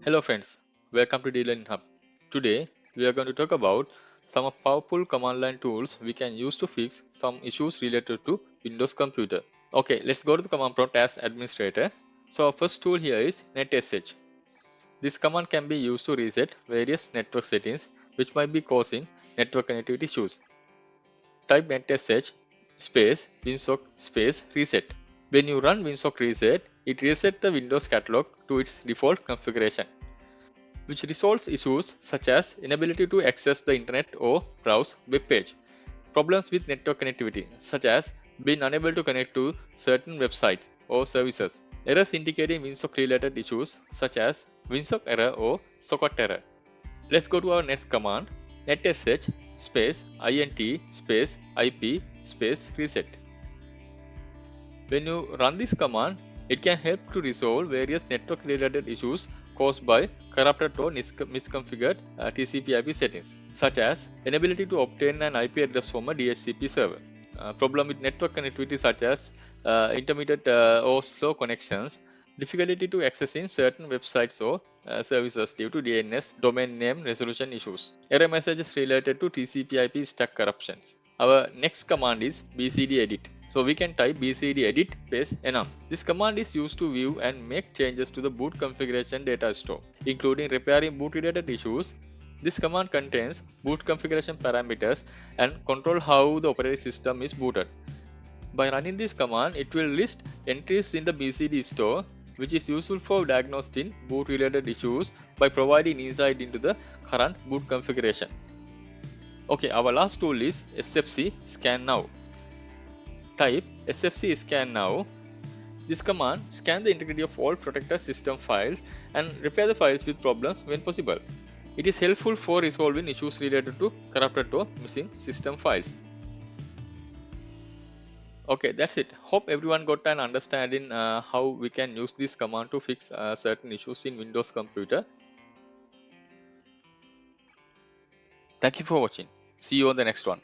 Hello friends, welcome to D-Learning Hub. Today we are going to talk about some of powerful command line tools we can use to fix some issues related to Windows computer. Okay, let's go to the command prompt as administrator. So our first tool here is netsh. This command can be used to reset various network settings which might be causing network connectivity issues. Type netsh space winsock space reset. When you run winsock reset, it resets the Windows catalog to its default configuration, which resolves issues such as inability to access the internet or browse web page, problems with network connectivity such as being unable to connect to certain websites or services, errors indicating WinSock related issues such as WinSock error or socket error. Let's go to our next command, netsh space int space ip space reset. When you run this command, it can help to resolve various network related issues caused by corrupted or misconfigured TCP/IP settings, such as inability to obtain an IP address from a DHCP server, problem with network connectivity such as intermittent or slow connections, difficulty to accessing certain websites or services due to DNS domain name resolution issues, error messages related to TCP/IP stack corruptions. Our next command is bcd edit. So we can type bcd edit space enum. This command is used to view and make changes to the boot configuration data store, including repairing boot related issues. This command contains boot configuration parameters and control how the operating system is booted. By running this command, it will list entries in the bcd store, which is useful for diagnosing boot related issues by providing insight into the current boot configuration. Okay, our last tool is sfc scan now. Type sfc scan now. This command scans the integrity of all protected system files and repair the files with problems when possible. It is helpful for resolving issues related to corrupted or missing system files. Okay, that's it. Hope everyone got an understanding how we can use this command to fix certain issues in Windows computer. Thank you for watching. See you on the next one.